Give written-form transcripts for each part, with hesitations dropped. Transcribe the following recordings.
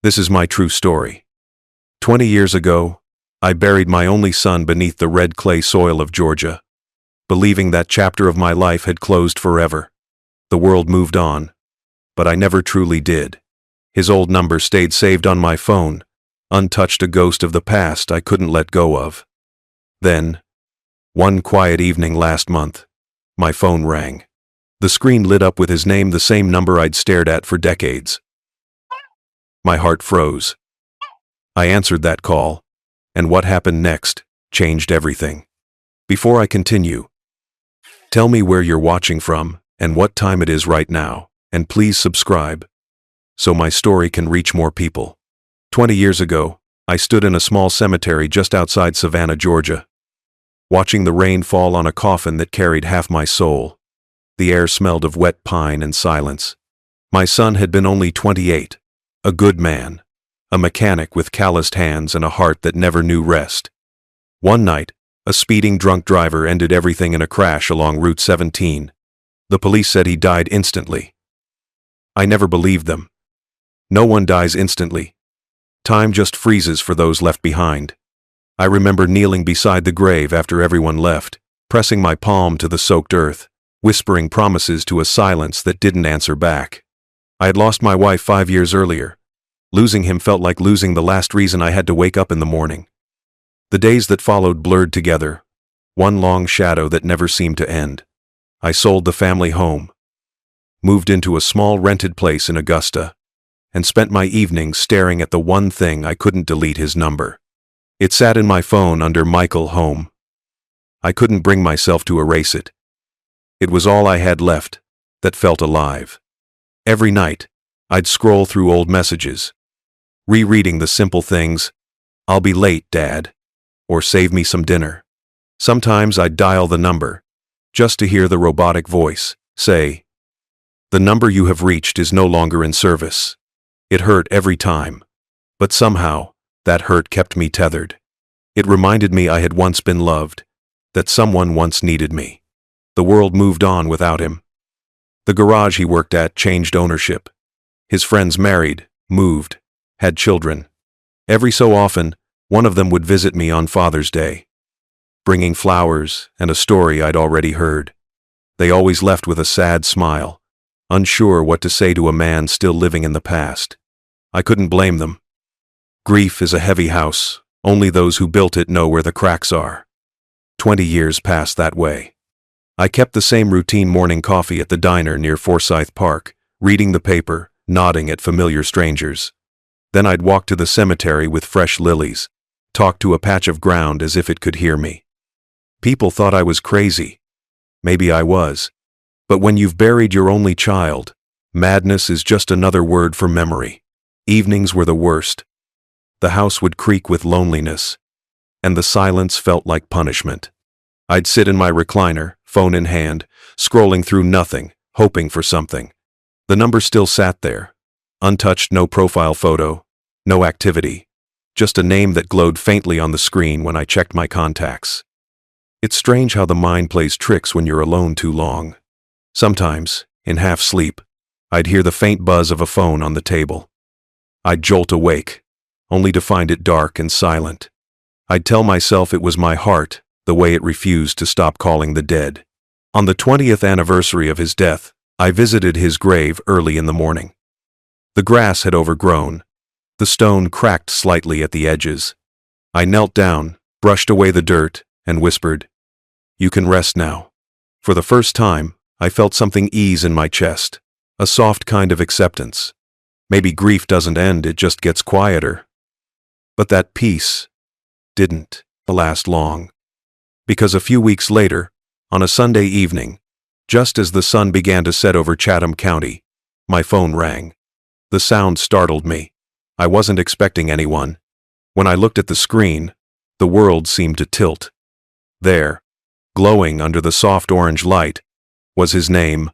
This is my true story. 20 years ago, I buried my only son beneath the red clay soil of Georgia, believing that chapter of my life had closed forever. The world moved on, but I never truly did. His old number stayed saved on my phone, untouched, a ghost of the past I couldn't let go of. Then, one quiet evening last month, my phone rang. The screen lit up with his name, the same number I'd stared at for decades. My heart froze. I answered that call, and what happened next changed everything. Before I continue, tell me where you're watching from and what time it is right now, and please subscribe so my story can reach more people. 20 years ago, I stood in a small cemetery just outside Savannah, Georgia, watching the rain fall on a coffin that carried half my soul. The air smelled of wet pine and silence. My son had been only 28, a good man, a mechanic with calloused hands and a heart that never knew rest. One night, a speeding drunk driver ended everything in a crash along Route 17. The police said he died instantly. I never believed them. No one dies instantly. Time just freezes for those left behind. I remember kneeling beside the grave after everyone left, pressing my palm to the soaked earth, whispering promises to a silence that didn't answer back. I had lost my wife 5 years earlier. Losing him felt like losing the last reason I had to wake up in the morning. The days that followed blurred together, one long shadow that never seemed to end. I sold the family home, moved into a small rented place in Augusta, and spent my evenings staring at the one thing I couldn't delete: his number. It sat in my phone under Michael Home. I couldn't bring myself to erase it. It was all I had left that felt alive. Every night, I'd scroll through old messages, rereading the simple things, "I'll be late, Dad," or "Save me some dinner." Sometimes I'd dial the number, just to hear the robotic voice say, "The number you have reached is no longer in service." It hurt every time, but somehow, that hurt kept me tethered. It reminded me I had once been loved, that someone once needed me. The world moved on without him. The garage he worked at changed ownership. His friends married, moved, had children. Every so often, one of them would visit me on Father's Day, bringing flowers and a story I'd already heard. They always left with a sad smile, unsure what to say to a man still living in the past. I couldn't blame them. Grief is a heavy house. Only those who built it know where the cracks are. 20 years passed that way. I kept the same routine: morning coffee at the diner near Forsyth Park, reading the paper, nodding at familiar strangers. Then I'd walk to the cemetery with fresh lilies, talk to a patch of ground as if it could hear me. People thought I was crazy. Maybe I was. But when you've buried your only child, madness is just another word for memory. Evenings were the worst. The house would creak with loneliness, and the silence felt like punishment. I'd sit in my recliner, phone in hand, scrolling through nothing, hoping for something. The number still sat there, untouched, no profile photo, no activity, just a name that glowed faintly on the screen when I checked my contacts. It's strange how the mind plays tricks when you're alone too long. Sometimes, in half sleep, I'd hear the faint buzz of a phone on the table. I'd jolt awake, only to find it dark and silent. I'd tell myself it was my heart, the way it refused to stop calling the dead. On the 20th anniversary of his death, I visited his grave early in the morning. The grass had overgrown. The stone cracked slightly at the edges. I knelt down, brushed away the dirt, and whispered, "You can rest now." For the first time, I felt something ease in my chest, a soft kind of acceptance. Maybe grief doesn't end, it just gets quieter. But that peace didn't last long. Because a few weeks later, on a Sunday evening, just as the sun began to set over Chatham County, my phone rang. The sound startled me. I wasn't expecting anyone. When I looked at the screen, the world seemed to tilt. There, glowing under the soft orange light, was his name,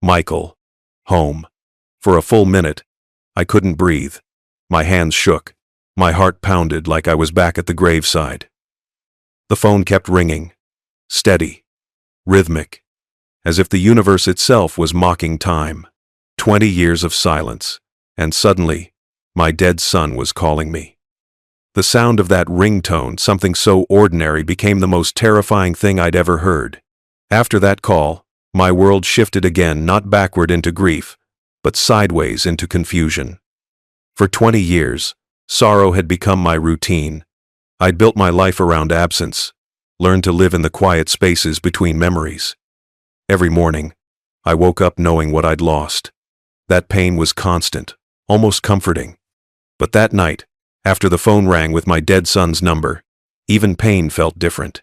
Michael Home. For a full minute, I couldn't breathe. My hands shook. My heart pounded like I was back at the graveside. The phone kept ringing, steady, rhythmic, as if the universe itself was mocking time. 20 years of silence, and suddenly, My dead son was calling me. The sound of that ringtone, something so ordinary, became the most terrifying thing I'd ever heard. After that call, my world shifted again, not backward into grief, but sideways into confusion. For 20 years, sorrow had become my routine. I'd built my life around absence, learned to live in the quiet spaces between memories. Every morning, I woke up knowing what I'd lost. That pain was constant, almost comforting. But that night, after the phone rang with my dead son's number, even pain felt different.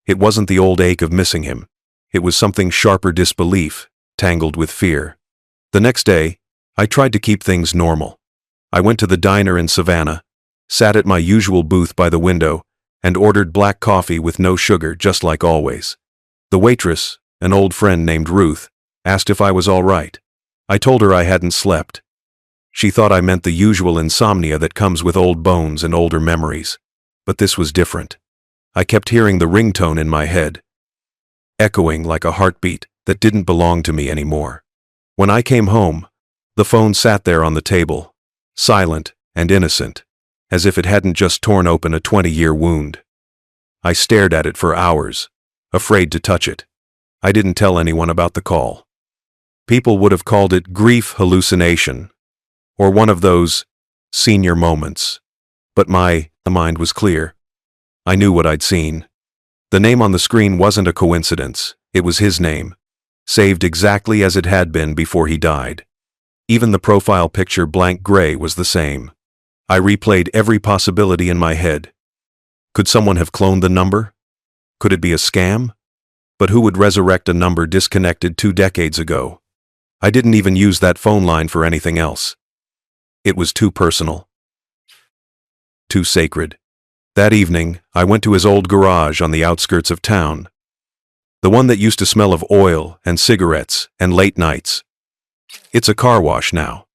It wasn't the old ache of missing him. It was something sharper: disbelief, tangled with fear. The next day, I tried to keep things normal. I went to the diner in Savannah, sat at my usual booth by the window, and ordered black coffee with no sugar, just like always. The waitress, an old friend named Ruth, asked if I was all right. I told her I hadn't slept. She thought I meant the usual insomnia that comes with old bones and older memories. But this was different. I kept hearing the ringtone in my head, echoing like a heartbeat that didn't belong to me anymore. When I came home, the phone sat there on the table, silent and innocent, as if it hadn't just torn open a 20-year wound. I stared at it for hours, afraid to touch it. I didn't tell anyone about the call. People would have called it grief hallucination, or one of those senior moments. But my mind was clear. I knew what I'd seen. The name on the screen wasn't a coincidence. It was his name, saved exactly as it had been before he died. Even the profile picture, blank gray, was the same. I replayed every possibility in my head. Could someone have cloned the number? Could it be a scam? But who would resurrect a number disconnected 2 decades ago? I didn't even use that phone line for anything else. It was too personal, too sacred. That evening, I went to his old garage on the outskirts of town. The one that used to smell of oil and cigarettes and late nights. It's a car wash now.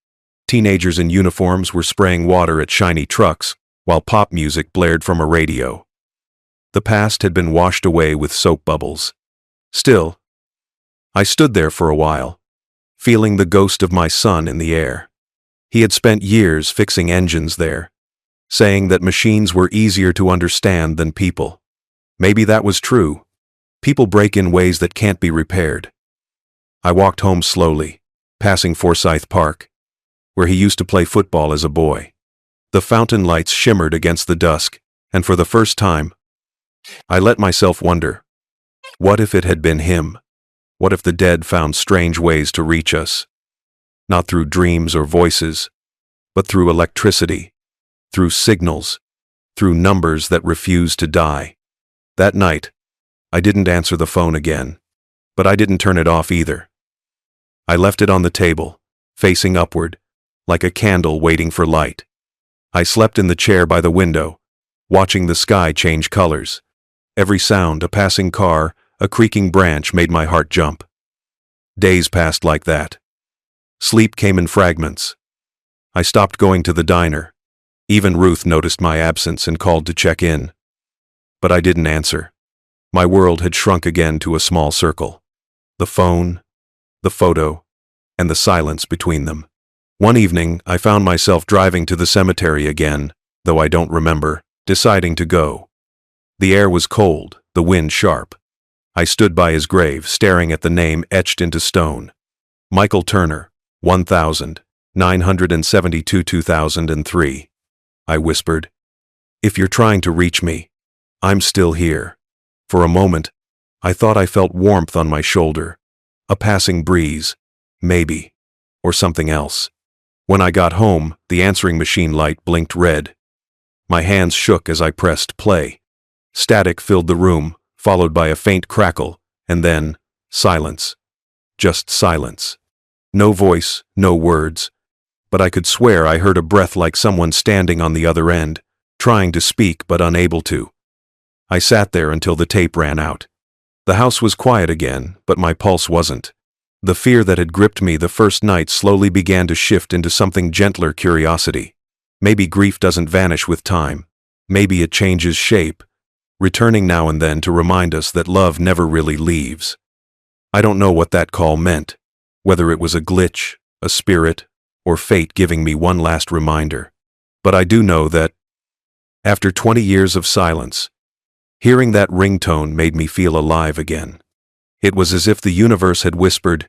Teenagers in uniforms were spraying water at shiny trucks, while pop music blared from a radio. The past had been washed away with soap bubbles. Still, I stood there for a while, feeling the ghost of my son in the air. He had spent years fixing engines there, saying that machines were easier to understand than people. Maybe that was true. People break in ways that can't be repaired. I walked home slowly, passing Forsyth Park, where he used to play football as a boy. The fountain lights shimmered against the dusk, and for the first time, I let myself wonder, what if it had been him? What if the dead found strange ways to reach us? Not through dreams or voices, but through electricity, through signals, through numbers that refused to die. That night, I didn't answer the phone again, but I didn't turn it off either. I left it on the table, facing upward, like a candle waiting for light. I slept in the chair by the window, watching the sky change colors. Every sound, a passing car, a creaking branch, made my heart jump. Days passed like that. Sleep came in fragments. I stopped going to the diner. Even Ruth noticed my absence and called to check in. But I didn't answer. My world had shrunk again to a small circle. The phone, the photo, and the silence between them. One evening, I found myself driving to the cemetery again, though I don't remember, deciding to go. The air was cold, the wind sharp. I stood by his grave, staring at the name etched into stone. Michael Turner, 1972-2003. I whispered, "If you're trying to reach me, I'm still here." For a moment, I thought I felt warmth on my shoulder. A passing breeze, maybe, or something else. When I got home, the answering machine light blinked red. My hands shook as I pressed play. Static filled the room, followed by a faint crackle, and then silence. Just silence. No voice, no words. But I could swear I heard a breath, like someone standing on the other end, trying to speak but unable to. I sat there until the tape ran out. The house was quiet again, but my pulse wasn't. The fear that had gripped me the first night slowly began to shift into something gentler: curiosity. Maybe grief doesn't vanish with time. Maybe it changes shape, returning now and then to remind us that love never really leaves. I don't know what that call meant, whether it was a glitch, a spirit, or fate giving me one last reminder. But I do know that, after 20 years of silence, hearing that ringtone made me feel alive again. It was as if the universe had whispered,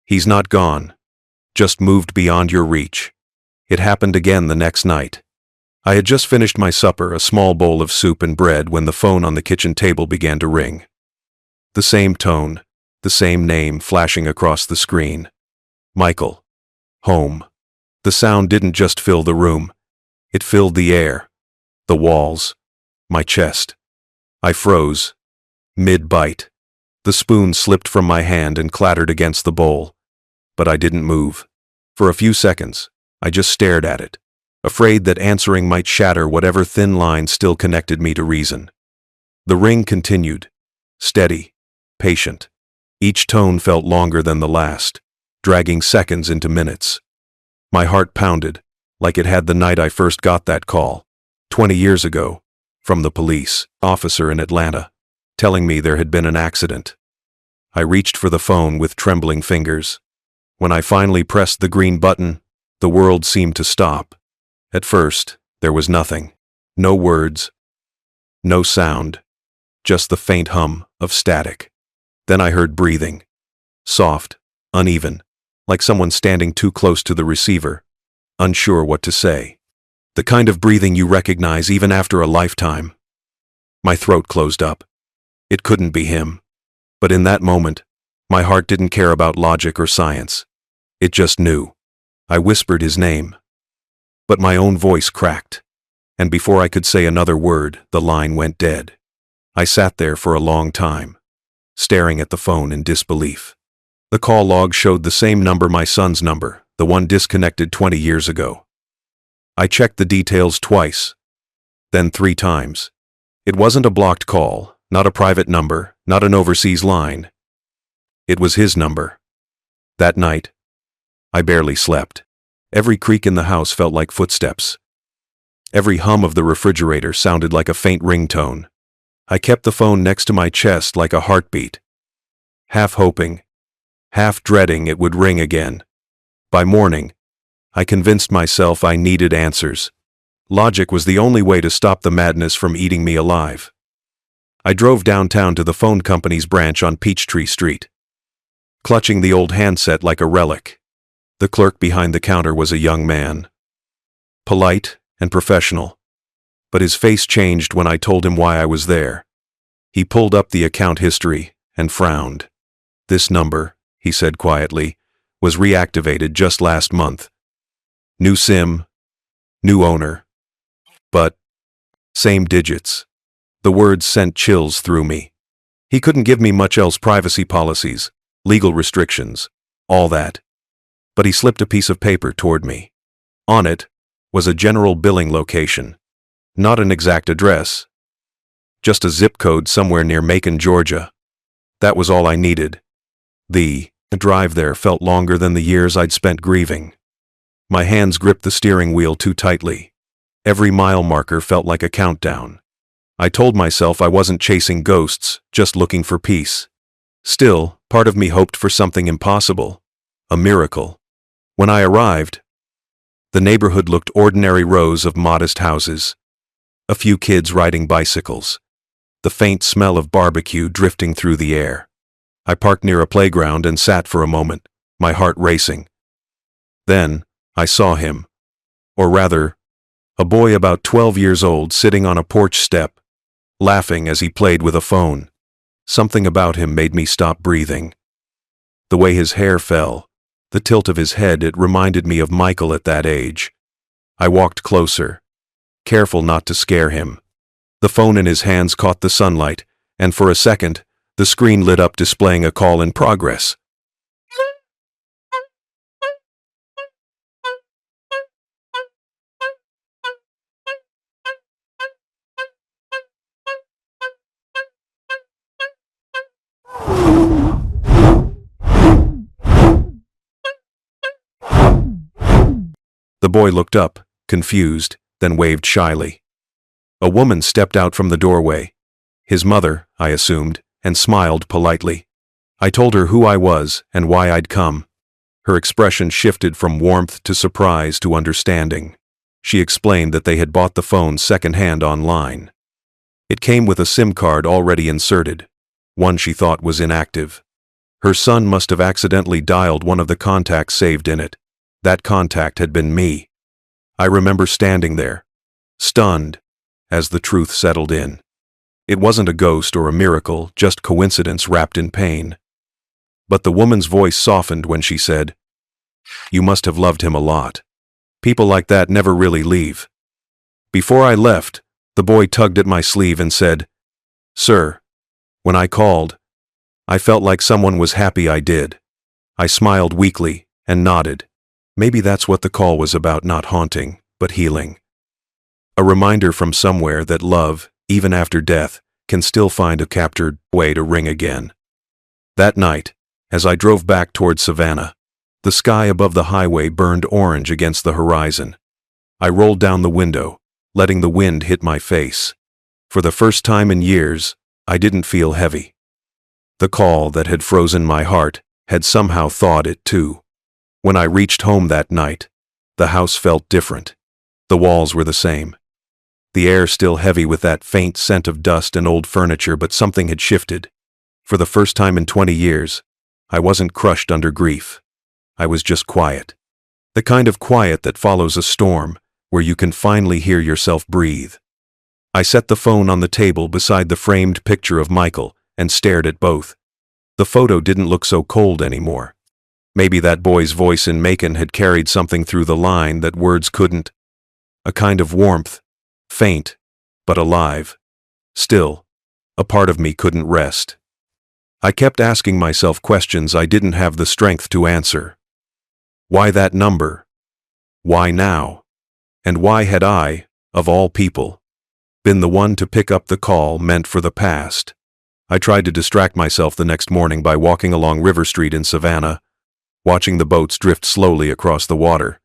"He's not gone, just moved beyond your reach." It happened again the next night. I had just finished my supper, a small bowl of soup and bread, when the phone on the kitchen table began to ring. The same tone, the same name flashing across the screen. Michael. Home. The sound didn't just fill the room. It filled the air, the walls, my chest. I froze, mid-bite. The spoon slipped from my hand and clattered against the bowl. But I didn't move. For a few seconds, I just stared at it, afraid that answering might shatter whatever thin line still connected me to reason. The ring continued, steady, patient. Each tone felt longer than the last, dragging seconds into minutes. My heart pounded, like it had the night I first got that call, 20 years ago, from the police officer in Atlanta, telling me there had been an accident. I reached for the phone with trembling fingers. When I finally pressed the green button, the world seemed to stop. At first, there was nothing. No words. No sound. Just the faint hum of static. Then I heard breathing. Soft, uneven, like someone standing too close to the receiver, unsure what to say. The kind of breathing you recognize even after a lifetime. My throat closed up. It couldn't be him. But in that moment, my heart didn't care about logic or science. It just knew. I whispered his name. But my own voice cracked, and before I could say another word, the line went dead. I sat there for a long time, staring at the phone in disbelief. The call log showed the same number, my son's number, the one disconnected 20 years ago. I checked the details twice, then 3 times. It wasn't a blocked call, not a private number, not an overseas line. It was his number. That night, I barely slept. Every creak in the house felt like footsteps. Every hum of the refrigerator sounded like a faint ringtone. I kept the phone next to my chest like a heartbeat, half hoping, half dreading it would ring again. By morning, I convinced myself I needed answers. Logic was the only way to stop the madness from eating me alive. I drove downtown to the phone company's branch on Peachtree Street, clutching the old handset like a relic. The clerk behind the counter was a young man, polite and professional, but his face changed when I told him why I was there. He pulled up the account history and frowned. "This number," he said quietly, "was reactivated just last month. New SIM, new owner, but same digits." The words sent chills through me. He couldn't give me much else: privacy policies, legal restrictions, all that. But he slipped a piece of paper toward me. On it was a general billing location. Not an exact address. Just a zip code somewhere near Macon, Georgia. That was all I needed. The drive there felt longer than the years I'd spent grieving. My hands gripped the steering wheel too tightly. Every mile marker felt like a countdown. I told myself I wasn't chasing ghosts, just looking for peace. Still, part of me hoped for something impossible. A miracle. When I arrived, the neighborhood looked ordinary: rows of modest houses, a few kids riding bicycles, the faint smell of barbecue drifting through the air. I parked near a playground and sat for a moment, my heart racing. Then, I saw him. Or rather, a boy about 12 years old sitting on a porch step, laughing as he played with a phone. Something about him made me stop breathing. The way his hair fell, the tilt of his head, it reminded me of Michael at that age. I walked closer, careful not to scare him. The phone in his hands caught the sunlight, and for a second, the screen lit up displaying a call in progress. The boy looked up, confused, then waved shyly. A woman stepped out from the doorway. His mother, I assumed, and smiled politely. I told her who I was and why I'd come. Her expression shifted from warmth to surprise to understanding. She explained that they had bought the phone secondhand online. It came with a SIM card already inserted, one she thought was inactive. Her son must have accidentally dialed one of the contacts saved in it. That contact had been me. I remember standing there, stunned, as the truth settled in. It wasn't a ghost or a miracle, just coincidence wrapped in pain. But the woman's voice softened when she said, "You must have loved him a lot. People like that never really leave." Before I left, the boy tugged at my sleeve and said, "Sir, when I called, I felt like someone was happy I did." I smiled weakly and nodded. Maybe that's what the call was about, not haunting, but healing. A reminder from somewhere that love, even after death, can still find a captured way to ring again. That night, as I drove back toward Savannah, the sky above the highway burned orange against the horizon. I rolled down the window, letting the wind hit my face. For the first time in years, I didn't feel heavy. The call that had frozen my heart had somehow thawed it too. When I reached home that night, the house felt different. The walls were the same. The air still heavy with that faint scent of dust and old furniture, but something had shifted. For the first time in 20 years, I wasn't crushed under grief. I was just quiet. The kind of quiet that follows a storm, where you can finally hear yourself breathe. I set the phone on the table beside the framed picture of Michael and stared at both. The photo didn't look so cold anymore. Maybe that boy's voice in Macon had carried something through the line that words couldn't. A kind of warmth, faint, but alive. Still, a part of me couldn't rest. I kept asking myself questions I didn't have the strength to answer. Why that number? Why now? And why had I, of all people, been the one to pick up the call meant for the past? I tried to distract myself the next morning by walking along River Street in Savannah, watching the boats drift slowly across the water.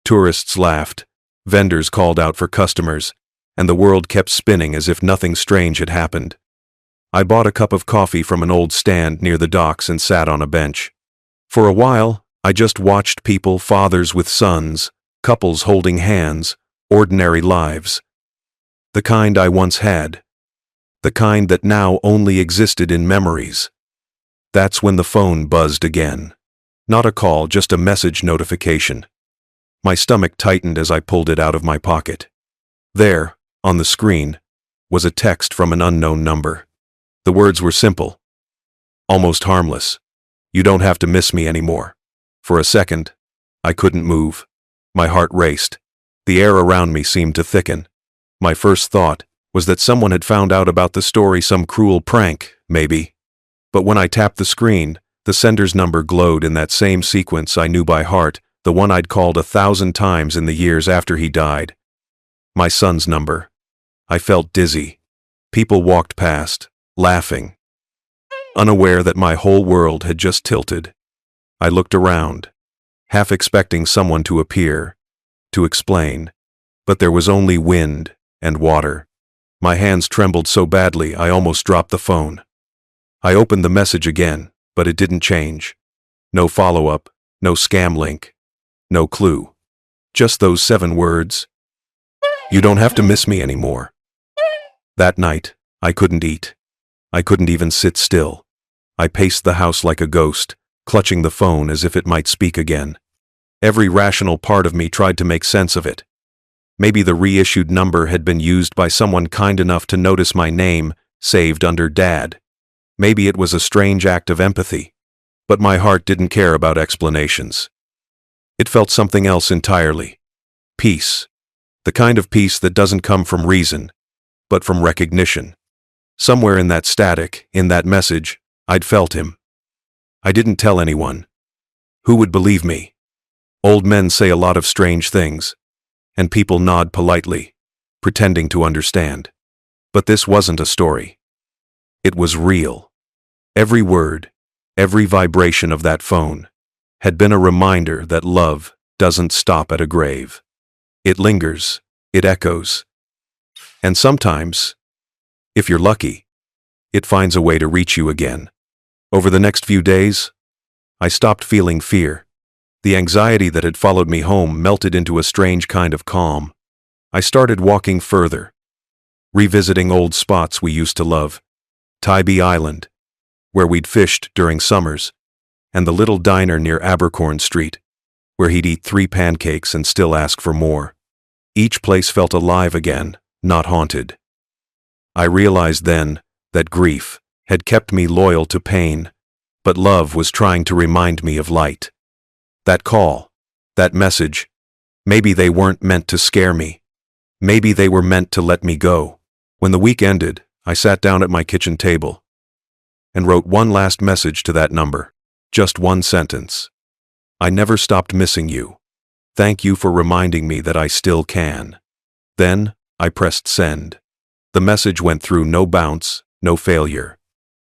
Tourists laughed, vendors called out for customers, and the world kept spinning as if nothing strange had happened. I bought a cup of coffee from an old stand near the docks and sat on a bench. For a while, I just watched people, fathers with sons, couples holding hands, ordinary lives. The kind I once had. The kind that now only existed in memories. That's when the phone buzzed again. Not a call, just a message notification. My stomach tightened as I pulled it out of my pocket. There, on the screen, was a text from an unknown number. The words were simple, almost harmless. "You don't have to miss me anymore." For a second, I couldn't move. My heart raced. The air around me seemed to thicken. My first thought was that someone had found out about the story, some cruel prank, maybe. But when I tapped the screen, the sender's number glowed in that same sequence I knew by heart, the one I'd called 1,000 times in the years after he died. My son's number. I felt dizzy. People walked past, laughing, unaware that my whole world had just tilted. I looked around, half expecting someone to appear, to explain, but there was only wind and water. My hands trembled so badly I almost dropped the phone. I opened the message again, but it didn't change. No follow-up, no scam link, no clue. Just those 7 words. "You don't have to miss me anymore." That night, I couldn't eat. I couldn't even sit still. I paced the house like a ghost, clutching the phone as if it might speak again. Every rational part of me tried to make sense of it. Maybe the reissued number had been used by someone kind enough to notice my name, saved under Dad. Maybe it was a strange act of empathy. But my heart didn't care about explanations. It felt something else entirely. Peace. The kind of peace that doesn't come from reason, but from recognition. Somewhere in that static, in that message, I'd felt him. I didn't tell anyone. Who would believe me? Old men say a lot of strange things, and people nod politely, pretending to understand. But this wasn't a story. It was real. Every word, every vibration of that phone had been a reminder that love doesn't stop at a grave. It lingers, it echoes. And sometimes, if you're lucky, it finds a way to reach you again. Over the next few days, I stopped feeling fear. The anxiety that had followed me home melted into a strange kind of calm. I started walking further, revisiting old spots we used to love. Tybee Island, where we'd fished during summers, and the little diner near Abercorn Street, where he'd eat 3 pancakes and still ask for more. Each place felt alive again, not haunted. I realized then that grief had kept me loyal to pain, but love was trying to remind me of light. That call, that message, maybe they weren't meant to scare me. Maybe they were meant to let me go. When the week ended, I sat down at my kitchen table and wrote one last message to that number. Just one sentence. I never stopped missing you. Thank you for reminding me that I still can. Then, I pressed send. The message went through, no bounce, no failure.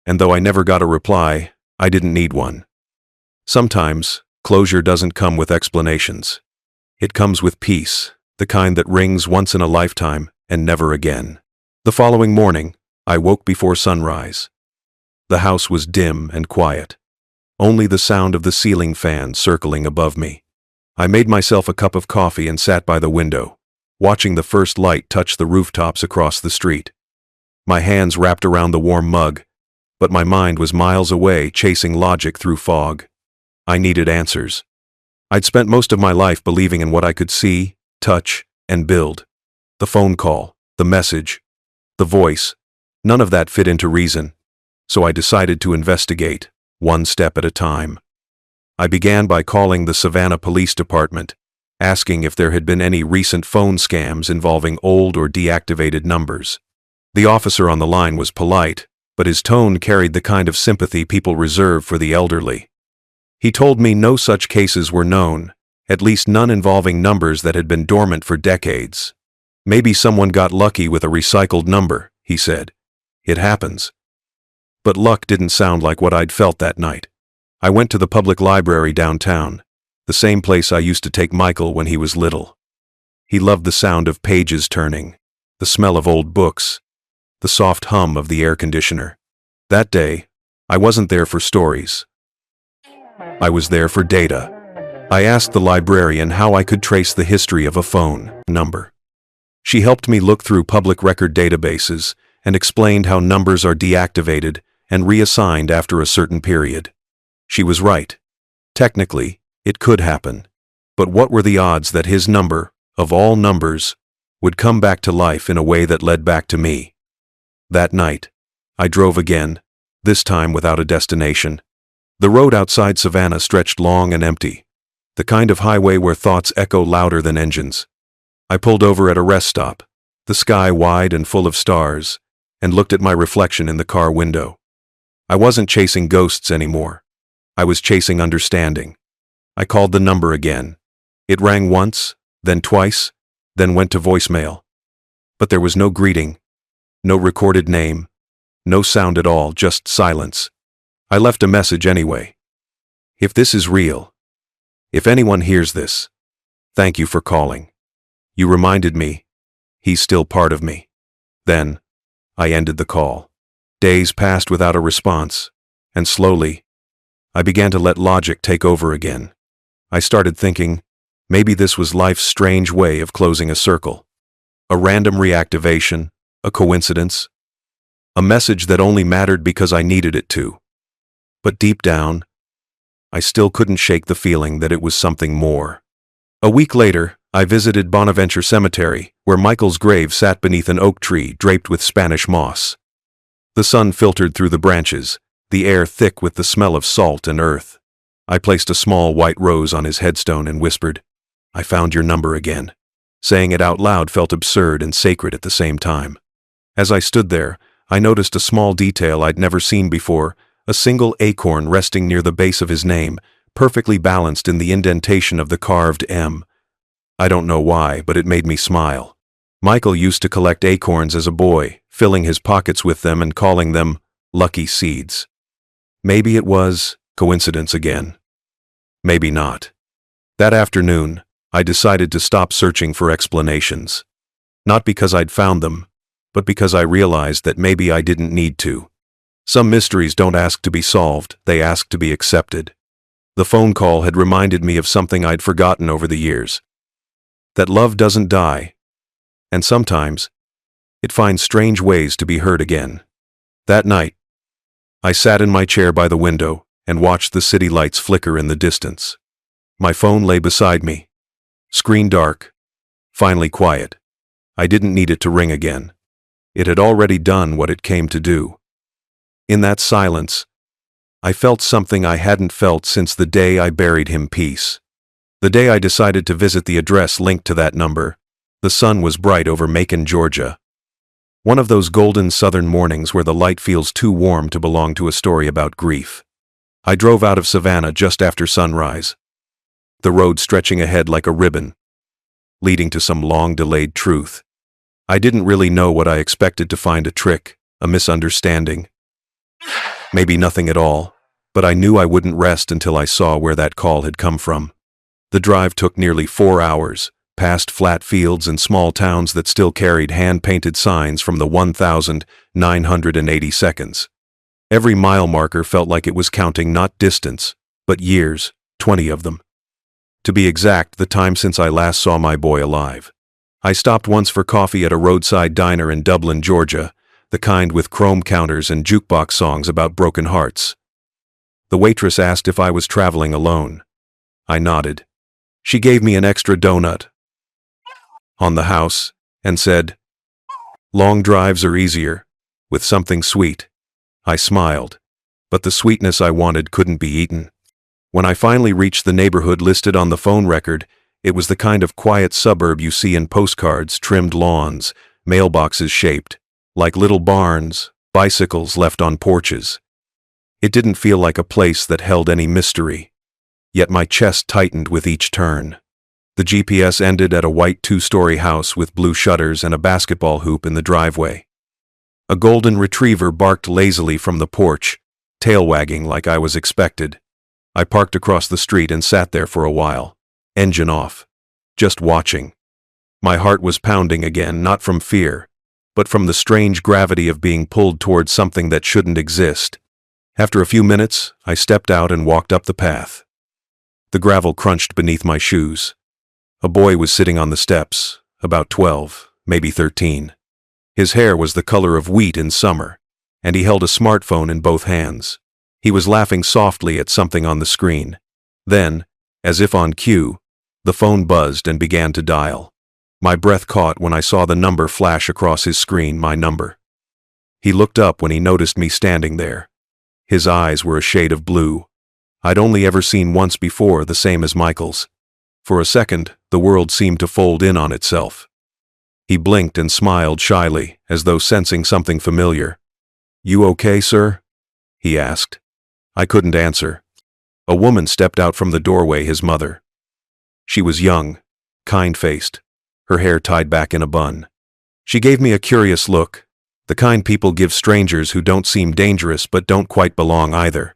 And though I never got a reply, I didn't need one. Sometimes, closure doesn't come with explanations. It comes with peace, the kind that rings once in a lifetime and never again. The following morning, I woke before sunrise. The house was dim and quiet. Only the sound of the ceiling fan circling above me. I made myself a cup of coffee and sat by the window, watching the first light touch the rooftops across the street. My hands wrapped around the warm mug, but my mind was miles away, chasing logic through fog. I needed answers. I'd spent most of my life believing in what I could see, touch, and build. The phone call, the message, the voice, none of that fit into reason. So I decided to investigate, one step at a time. I began by calling the Savannah Police Department, asking if there had been any recent phone scams involving old or deactivated numbers. The officer on the line was polite, but his tone carried the kind of sympathy people reserve for the elderly. He told me no such cases were known, at least none involving numbers that had been dormant for decades. Maybe someone got lucky with a recycled number, he said. It happens. But luck didn't sound like what I'd felt that night. I went to the public library downtown, the same place I used to take Michael when he was little. He loved the sound of pages turning, the smell of old books, the soft hum of the air conditioner. That day, I wasn't there for stories. I was there for data. I asked the librarian how I could trace the history of a phone number. She helped me look through public record databases and explained how numbers are deactivated and reassigned after a certain period. She was right. Technically, it could happen. But what were the odds that his number, of all numbers, would come back to life in a way that led back to me? That night, I drove again, this time without a destination. The road outside Savannah stretched long and empty, the kind of highway where thoughts echo louder than engines. I pulled over at a rest stop, the sky wide and full of stars, and looked at my reflection in the car window. I wasn't chasing ghosts anymore. I was chasing understanding. I called the number again. It rang once, then twice, then went to voicemail. But there was no greeting, no recorded name, no sound at all, just silence. I left a message anyway. If this is real, if anyone hears this, thank you for calling. You reminded me, he's still part of me. Then, I ended the call. Days passed without a response, and slowly, I began to let logic take over again. I started thinking, maybe this was life's strange way of closing a circle. A random reactivation, a coincidence, a message that only mattered because I needed it to. But deep down, I still couldn't shake the feeling that it was something more. A week later, I visited Bonaventure Cemetery, where Michael's grave sat beneath an oak tree draped with Spanish moss. The sun filtered through the branches, the air thick with the smell of salt and earth. I placed a small white rose on his headstone and whispered, "I found your number again." Saying it out loud felt absurd and sacred at the same time. As I stood there, I noticed a small detail I'd never seen before, a single acorn resting near the base of his name, perfectly balanced in the indentation of the carved M. I don't know why, but it made me smile. Michael used to collect acorns as a boy, filling his pockets with them and calling them lucky seeds. Maybe it was coincidence again. Maybe not. That afternoon, I decided to stop searching for explanations. Not because I'd found them, but because I realized that maybe I didn't need to. Some mysteries don't ask to be solved, they ask to be accepted. The phone call had reminded me of something I'd forgotten over the years. That love doesn't die, and sometimes it finds strange ways to be heard again. That night, I sat in my chair by the window and watched the city lights flicker in the distance. My phone lay beside me, screen dark, finally quiet. I didn't need it to ring again. It had already done what it came to do. In that silence, I felt something I hadn't felt since the day I buried him. Peace. The day I decided to visit the address linked to that number. The sun was bright over Macon, Georgia. One of those golden southern mornings where the light feels too warm to belong to a story about grief. I drove out of Savannah just after sunrise, the road stretching ahead like a ribbon, leading to some long-delayed truth. I didn't really know what I expected to find: a trick, a misunderstanding, maybe nothing at all, but I knew I wouldn't rest until I saw where that call had come from. The drive took nearly 4 hours, past flat fields and small towns that still carried hand-painted signs from the 1,980 seconds. Every mile marker felt like it was counting not distance, but years, 20 of them. To be exact, the time since I last saw my boy alive. I stopped once for coffee at a roadside diner in Dublin, Georgia, the kind with chrome counters and jukebox songs about broken hearts. The waitress asked if I was traveling alone. I nodded. She gave me an extra donut on the house and said, "Long drives are easier, with something sweet." I smiled, but the sweetness I wanted couldn't be eaten. When I finally reached the neighborhood listed on the phone record, it was the kind of quiet suburb you see in postcards: trimmed lawns, mailboxes shaped like little barns, bicycles left on porches. It didn't feel like a place that held any mystery, yet my chest tightened with each turn. The GPS ended at a white 2-story house with blue shutters and a basketball hoop in the driveway. A golden retriever barked lazily from the porch, tail wagging like I was expected. I parked across the street and sat there for a while, engine off, just watching. My heart was pounding again, not from fear, but from the strange gravity of being pulled towards something that shouldn't exist. After a few minutes, I stepped out and walked up the path. The gravel crunched beneath my shoes. A boy was sitting on the steps, about 12, maybe 13. His hair was the color of wheat in summer, and he held a smartphone in both hands. He was laughing softly at something on the screen. Then, as if on cue, the phone buzzed and began to dial. My breath caught when I saw the number flash across his screen, my number. He looked up when he noticed me standing there. His eyes were a shade of blue. I'd only ever seen once before, the same as Michael's. For a second, the world seemed to fold in on itself. He blinked and smiled shyly, as though sensing something familiar. "You okay, sir?" he asked. I couldn't answer. A woman stepped out from the doorway, his mother. She was young, kind-faced, her hair tied back in a bun. She gave me a curious look, the kind people give strangers who don't seem dangerous but don't quite belong either.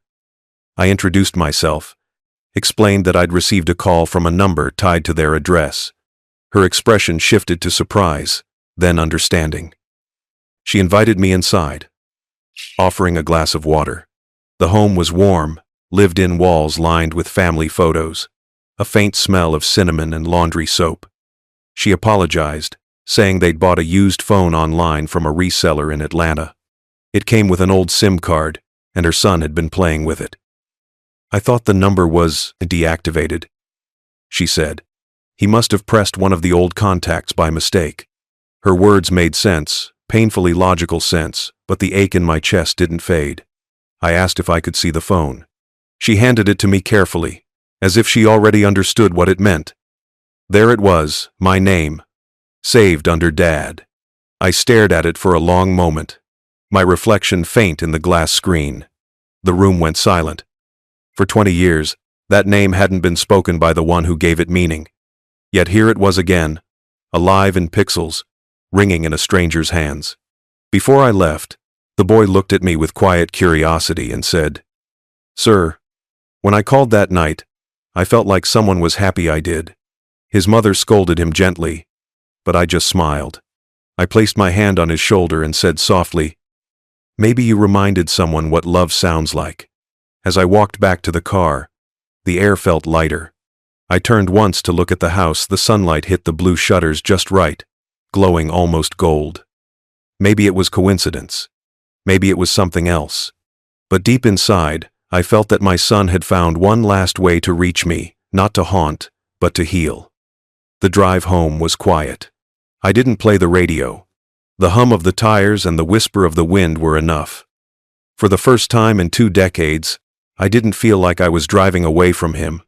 I introduced myself, explained that I'd received a call from a number tied to their address. Her expression shifted to surprise, then understanding. She invited me inside, offering a glass of water. The home was warm, lived-in walls lined with family photos, a faint smell of cinnamon and laundry soap. She apologized, saying they'd bought a used phone online from a reseller in Atlanta. It came with an old SIM card, and her son had been playing with it. "I thought the number was deactivated," she said. "He must have pressed one of the old contacts by mistake." Her words made sense, painfully logical sense, but the ache in my chest didn't fade. I asked if I could see the phone. She handed it to me carefully, as if she already understood what it meant. There it was, my name, saved under Dad. I stared at it for a long moment, my reflection faint in the glass screen. The room went silent. For 20 years, that name hadn't been spoken by the one who gave it meaning. Yet here it was again, alive in pixels, ringing in a stranger's hands. Before I left, the boy looked at me with quiet curiosity and said, "Sir, when I called that night, I felt like someone was happy I did." His mother scolded him gently, but I just smiled. I placed my hand on his shoulder and said softly, "Maybe you reminded someone what love sounds like." As I walked back to the car, The air felt lighter. I turned once to look at the house. The sunlight hit the blue shutters just right, glowing almost gold. Maybe it was coincidence. Maybe it was something else. But deep inside, I felt that my son had found one last way to reach me, not to haunt, but to heal. The drive home was quiet. I didn't play the radio. The hum of the tires and the whisper of the wind were enough. For the first time in 2 decades, I didn't feel like I was driving away from him.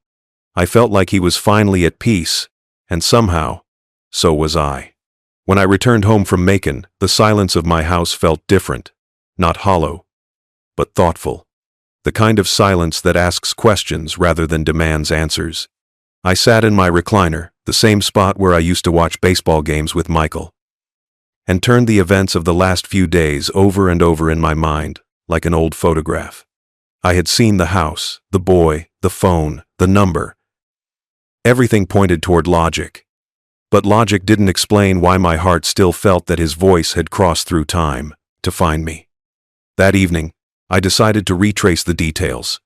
I felt like he was finally at peace, and somehow, so was I. When I returned home from Macon, the silence of my house felt different, not hollow, but thoughtful. The kind of silence that asks questions rather than demands answers. I sat in my recliner, the same spot where I used to watch baseball games with Michael, and turned the events of the last few days over and over in my mind, like an old photograph. I had seen the house, the boy, the phone, the number. Everything pointed toward logic. But logic didn't explain why my heart still felt that his voice had crossed through time to find me. That evening, I decided to retrace the details.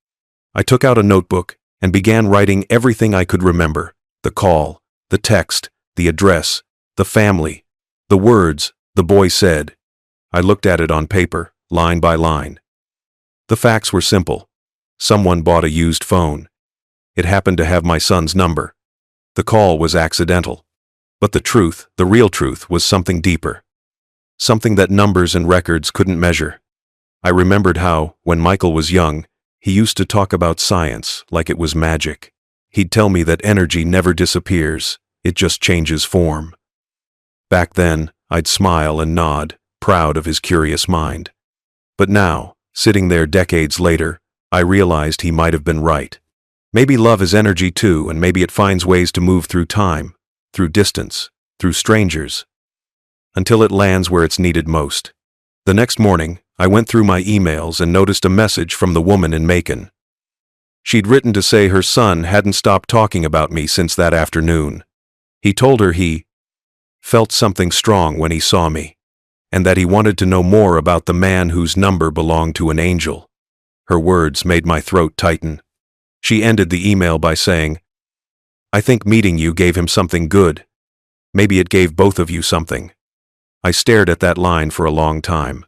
I took out a notebook and began writing everything I could remember: the call, the text, the address, the family, the words the boy said. I looked at it on paper, line by line. The facts were simple. Someone bought a used phone. It happened to have my son's number. The call was accidental. But the truth, the real truth, was something deeper. Something that numbers and records couldn't measure. I remembered how, when Michael was young, he used to talk about science like it was magic. He'd tell me that energy never disappears, it just changes form. Back then, I'd smile and nod, proud of his curious mind. But now, sitting there decades later, I realized he might have been right. Maybe love is energy too, and maybe it finds ways to move through time, through distance, through strangers, until it lands where it's needed most. The next morning, I went through my emails and noticed a message from the woman in Macon. She'd written to say her son hadn't stopped talking about me since that afternoon. He told her he felt something strong when he saw me, and that he wanted to know more about the man whose number belonged to an angel. Her words made my throat tighten. She ended the email by saying, "I think meeting you gave him something good. Maybe it gave both of you something." I stared at that line for a long time.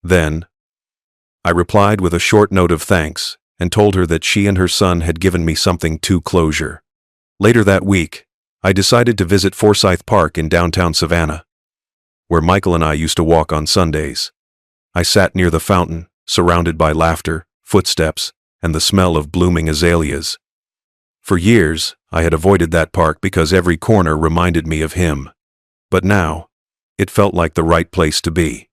Then, I replied with a short note of thanks and told her that she and her son had given me something to closure. Later that week, I decided to visit Forsyth Park in downtown Savannah, where Michael and I used to walk on Sundays. I sat near the fountain, surrounded by laughter, footsteps, and the smell of blooming azaleas. For years, I had avoided that park because every corner reminded me of him. But now, it felt like the right place to be.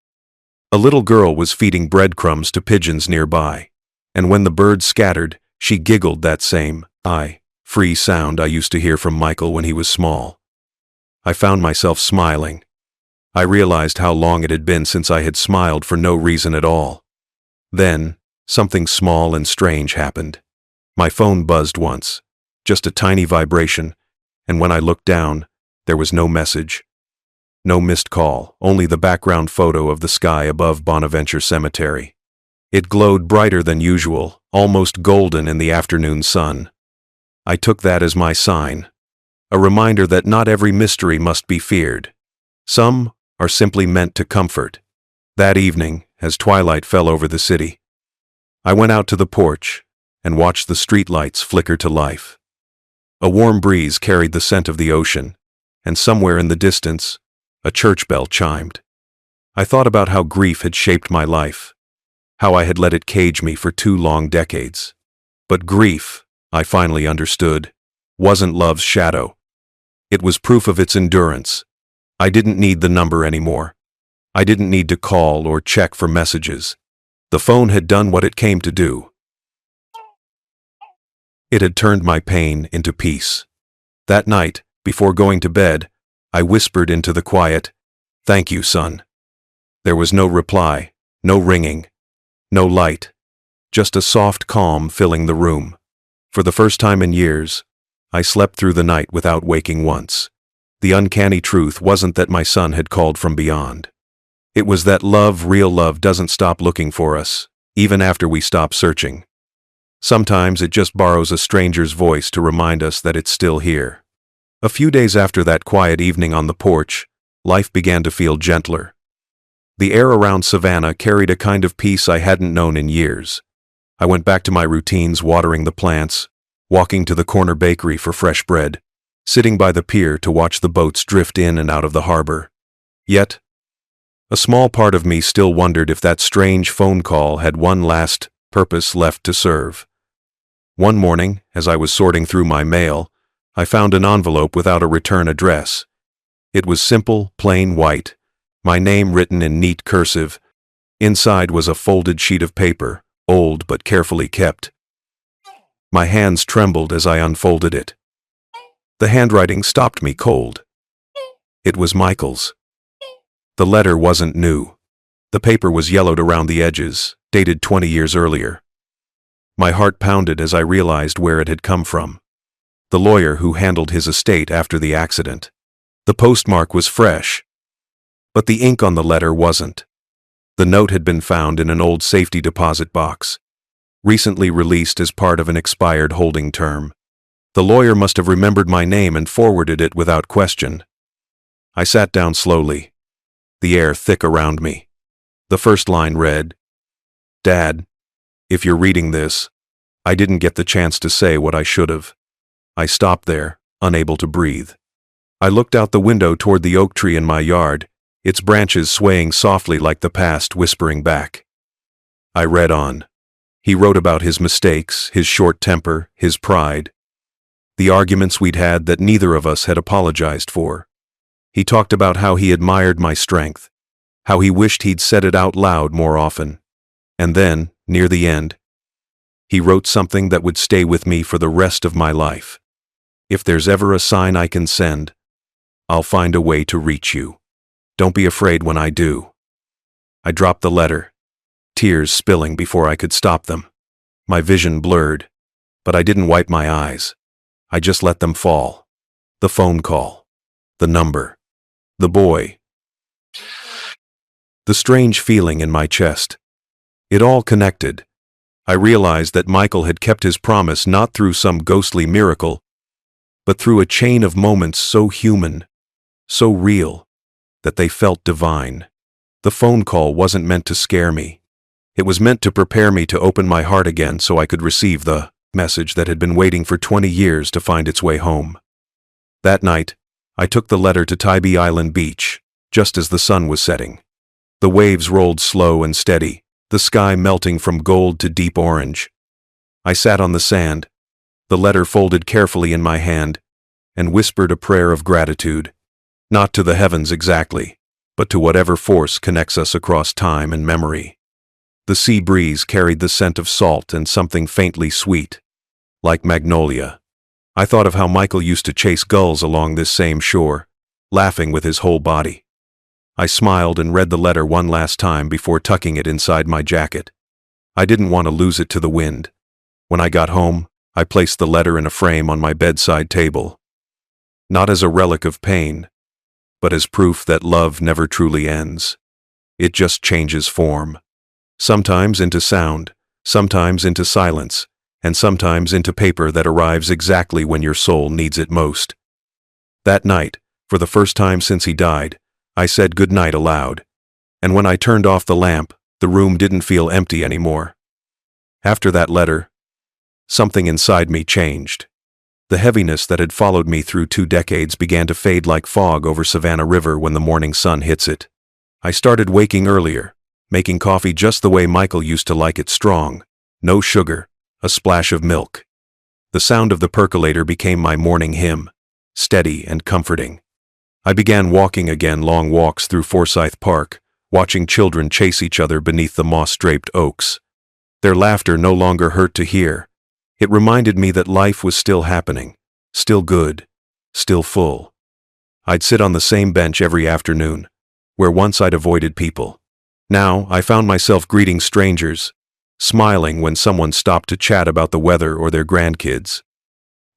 A little girl was feeding breadcrumbs to pigeons nearby, and when the birds scattered, she giggled that same, free sound I used to hear from Michael when he was small. I found myself smiling. I realized how long it had been since I had smiled for no reason at all. Then, something small and strange happened. My phone buzzed once, just a tiny vibration, and when I looked down, there was no message. No missed call, only the background photo of the sky above Bonaventure Cemetery. It glowed brighter than usual, almost golden in the afternoon sun. I took that as my sign, a reminder that not every mystery must be feared. Some are simply meant to comfort. That evening, as twilight fell over the city, I went out to the porch and watched the streetlights flicker to life. A warm breeze carried the scent of the ocean, and somewhere in the distance, a church bell chimed. I thought about how grief had shaped my life, how I had let it cage me for 2 long decades. But grief, I finally understood, wasn't love's shadow. It was proof of its endurance. I didn't need the number anymore. I didn't need to call or check for messages. The phone had done what it came to do. It had turned my pain into peace. That night, before going to bed, I whispered into the quiet, "Thank you, son." There was no reply, no ringing, no light, just a soft calm filling the room. For the first time in years, I slept through the night without waking once. The uncanny truth wasn't that my son had called from beyond. It was that love, real love, doesn't stop looking for us, even after we stop searching. Sometimes it just borrows a stranger's voice to remind us that it's still here. A few days after that quiet evening on the porch, life began to feel gentler. The air around Savannah carried a kind of peace I hadn't known in years. I went back to my routines, watering the plants, walking to the corner bakery for fresh bread, sitting by the pier to watch the boats drift in and out of the harbor. Yet, a small part of me still wondered if that strange phone call had one last purpose left to serve. One morning, as I was sorting through my mail, I found an envelope without a return address. It was simple, plain white, my name written in neat cursive. Inside was a folded sheet of paper, old but carefully kept. My hands trembled as I unfolded it. The handwriting stopped me cold. It was Michael's. The letter wasn't new. The paper was yellowed around the edges, dated 20 years earlier. My heart pounded as I realized where it had come from. The lawyer who handled his estate after the accident. The postmark was fresh, but the ink on the letter wasn't. The note had been found in an old safety deposit box, recently released as part of an expired holding term. The lawyer must have remembered my name and forwarded it without question. I sat down slowly, the air thick around me. The first line read, "Dad, if you're reading this, I didn't get the chance to say what I should have." I stopped there, unable to breathe. I looked out the window toward the oak tree in my yard, its branches swaying softly like the past whispering back. I read on. He wrote about his mistakes, his short temper, his pride, the arguments we'd had that neither of us had apologized for. He talked about how he admired my strength, how he wished he'd said it out loud more often. And then, near the end, he wrote something that would stay with me for the rest of my life. "If there's ever a sign I can send, I'll find a way to reach you. Don't be afraid when I do." I dropped the letter, tears spilling before I could stop them. My vision blurred, but I didn't wipe my eyes. I just let them fall. The phone call. The number. The boy. The strange feeling in my chest. It all connected. I realized that Michael had kept his promise not through some ghostly miracle, but through a chain of moments so human, so real, that they felt divine. The phone call wasn't meant to scare me. It was meant to prepare me to open my heart again so I could receive the message that had been waiting for 20 years to find its way home. That night, I took the letter to Tybee Island Beach, just as the sun was setting. The waves rolled slow and steady, the sky melting from gold to deep orange. I sat on the sand, the letter folded carefully in my hand, and whispered a prayer of gratitude, not to the heavens exactly, but to whatever force connects us across time and memory. The sea breeze carried the scent of salt and something faintly sweet, like magnolia. I thought of how Michael used to chase gulls along this same shore, laughing with his whole body. I smiled and read the letter one last time before tucking it inside my jacket. I didn't want to lose it to the wind. When I got home, I placed the letter in a frame on my bedside table. Not as a relic of pain, but as proof that love never truly ends. It just changes form. Sometimes into sound, sometimes into silence, and sometimes into paper that arrives exactly when your soul needs it most. That night, for the first time since he died, I said goodnight aloud, and when I turned off the lamp, the room didn't feel empty anymore. After that letter, something inside me changed. The heaviness that had followed me through 2 decades began to fade like fog over Savannah River when the morning sun hits it. I started waking earlier, making coffee just the way Michael used to like it, strong, no sugar, a splash of milk. The sound of the percolator became my morning hymn, steady and comforting. I began walking again, long walks through Forsyth Park, watching children chase each other beneath the moss-draped oaks. Their laughter no longer hurt to hear. It reminded me that life was still happening, still good, still full. I'd sit on the same bench every afternoon, where once I'd avoided people. Now I found myself greeting strangers, smiling when someone stopped to chat about the weather or their grandkids.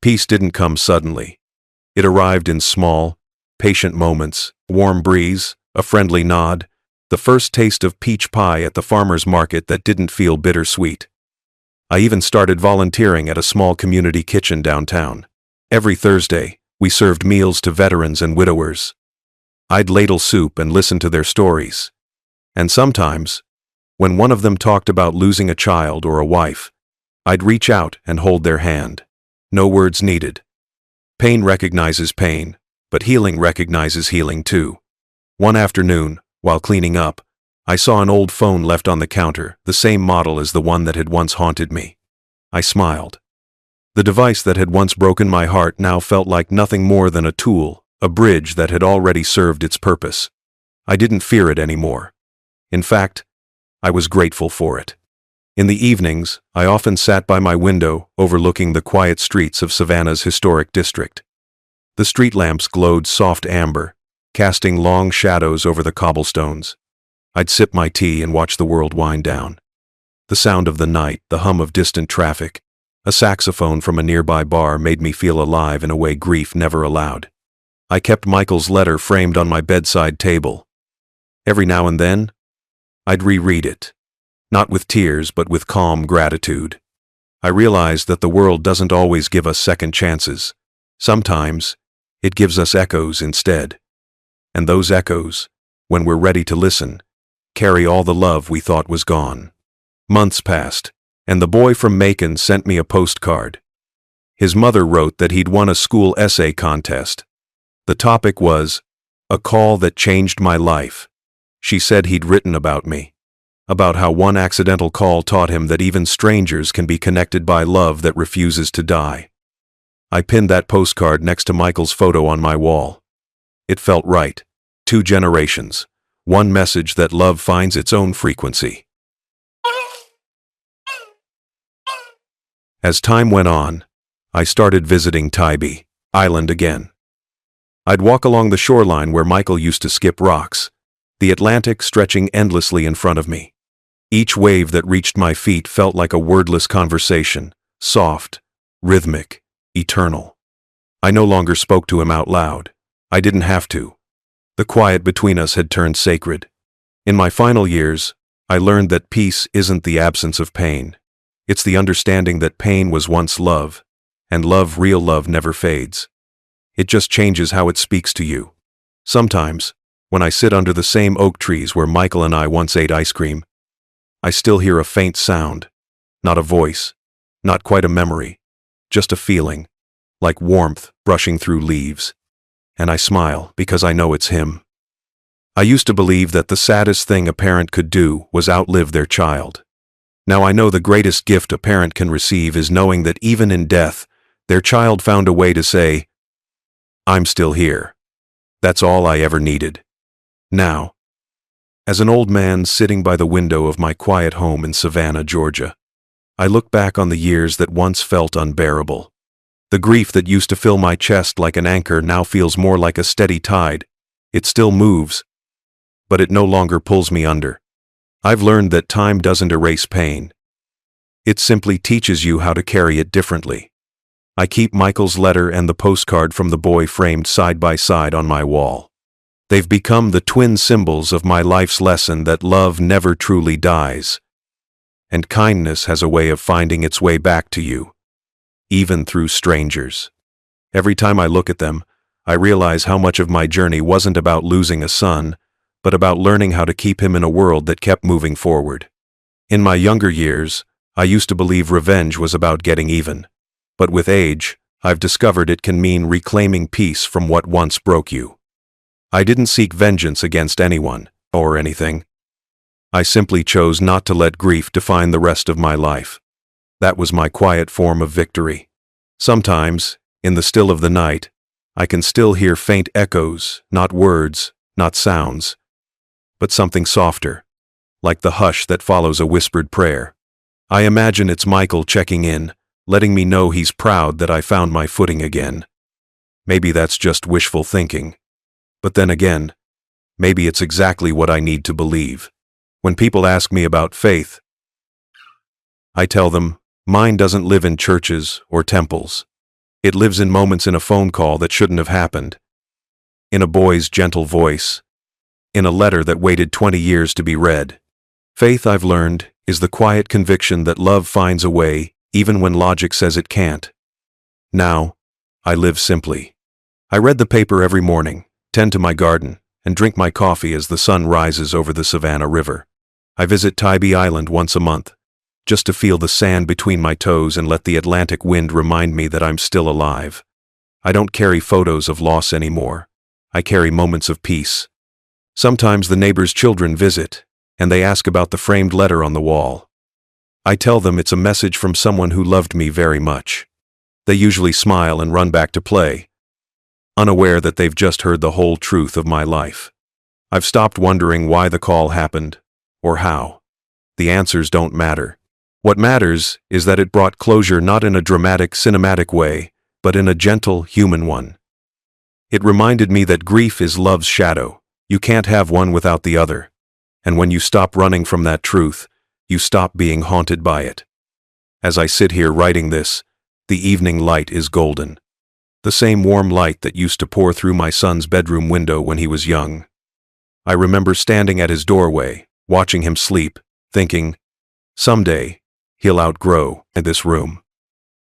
Peace didn't come suddenly. It arrived in small, patient moments, a warm breeze, a friendly nod, the first taste of peach pie at the farmer's market that didn't feel bittersweet. I even started volunteering at a small community kitchen downtown. Every Thursday, we served meals to veterans and widowers. I'd ladle soup and listen to their stories. And sometimes, when one of them talked about losing a child or a wife, I'd reach out and hold their hand. No words needed. Pain recognizes pain, but healing recognizes healing too. One afternoon, while cleaning up, I saw an old phone left on the counter, the same model as the one that had once haunted me. I smiled. The device that had once broken my heart now felt like nothing more than a tool, a bridge that had already served its purpose. I didn't fear it anymore. In fact, I was grateful for it. In the evenings, I often sat by my window overlooking the quiet streets of Savannah's historic district. The street lamps glowed soft amber, casting long shadows over the cobblestones. I'd sip my tea and watch the world wind down. The sound of the night, the hum of distant traffic, a saxophone from a nearby bar made me feel alive in a way grief never allowed. I kept Michael's letter framed on my bedside table. Every now and then, I'd reread it. Not with tears, but with calm gratitude. I realized that the world doesn't always give us second chances. Sometimes, it gives us echoes instead. And those echoes, when we're ready to listen, carry all the love we thought was gone. Months passed, and the boy from Macon sent me a postcard. His mother wrote that he'd won a school essay contest. The topic was, "A call that changed my life." She said he'd written about me. About how one accidental call taught him that even strangers can be connected by love that refuses to die. I pinned that postcard next to Michael's photo on my wall. It felt right. 2 generations. One message that love finds its own frequency. As time went on, I started visiting Tybee Island again. I'd walk along the shoreline where Michael used to skip rocks, the Atlantic stretching endlessly in front of me. Each wave that reached my feet felt like a wordless conversation, soft, rhythmic, eternal. I no longer spoke to him out loud. I didn't have to. The quiet between us had turned sacred. In my final years, I learned that peace isn't the absence of pain. It's the understanding that pain was once love, and love, real love, never fades. It just changes how it speaks to you. Sometimes, when I sit under the same oak trees where Michael and I once ate ice cream, I still hear a faint sound, not a voice, not quite a memory, just a feeling, like warmth brushing through leaves. And I smile because I know it's him. I used to believe that the saddest thing a parent could do was outlive their child. Now I know the greatest gift a parent can receive is knowing that even in death, their child found a way to say, "I'm still here." That's all I ever needed. Now, as an old man sitting by the window of my quiet home in Savannah, Georgia, I look back on the years that once felt unbearable. The grief that used to fill my chest like an anchor now feels more like a steady tide. It still moves, but it no longer pulls me under. I've learned that time doesn't erase pain. It simply teaches you how to carry it differently. I keep Michael's letter and the postcard from the boy framed side by side on my wall. They've become the twin symbols of my life's lesson that love never truly dies. And kindness has a way of finding its way back to you, even through strangers. Every time I look at them, I realize how much of my journey wasn't about losing a son, but about learning how to keep him in a world that kept moving forward. In my younger years, I used to believe revenge was about getting even. But with age, I've discovered it can mean reclaiming peace from what once broke you. I didn't seek vengeance against anyone, or anything. I simply chose not to let grief define the rest of my life. That was my quiet form of victory. Sometimes, in the still of the night, I can still hear faint echoes, not words, not sounds, but something softer, like the hush that follows a whispered prayer. I imagine it's Michael checking in, letting me know he's proud that I found my footing again. Maybe that's just wishful thinking. But then again, maybe it's exactly what I need to believe. When people ask me about faith, I tell them, mine doesn't live in churches or temples. It lives in moments in a phone call that shouldn't have happened, in a boy's gentle voice, in a letter that waited 20 years to be read. Faith, I've learned, is the quiet conviction that love finds a way, even when logic says it can't. Now, I live simply. I read the paper every morning, tend to my garden, and drink my coffee as the sun rises over the Savannah River. I visit Tybee Island once a month, just to feel the sand between my toes and let the Atlantic wind remind me that I'm still alive. I don't carry photos of loss anymore. I carry moments of peace. Sometimes the neighbors' children visit, and they ask about the framed letter on the wall. I tell them it's a message from someone who loved me very much. They usually smile and run back to play, unaware that they've just heard the whole truth of my life. I've stopped wondering why the call happened, or how. The answers don't matter. What matters is that it brought closure, not in a dramatic, cinematic way, but in a gentle, human one. It reminded me that grief is love's shadow. You can't have one without the other. And when you stop running from that truth, you stop being haunted by it. As I sit here writing this, the evening light is golden. The same warm light that used to pour through my son's bedroom window when he was young. I remember standing at his doorway, watching him sleep, thinking, someday, he'll outgrow this room.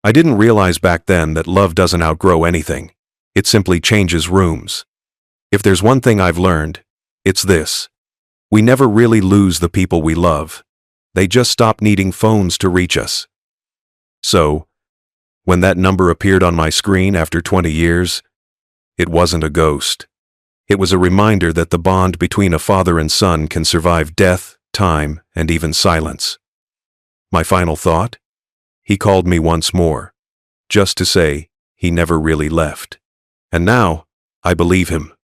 I didn't realize back then that love doesn't outgrow anything. It simply changes rooms. If there's one thing I've learned, it's this. We never really lose the people we love. They just stop needing phones to reach us. So, when that number appeared on my screen after 20 years, it wasn't a ghost. It was a reminder that the bond between a father and son can survive death, time, and even silence. My final thought? He called me once more, just to say he never really left. And now, I believe him.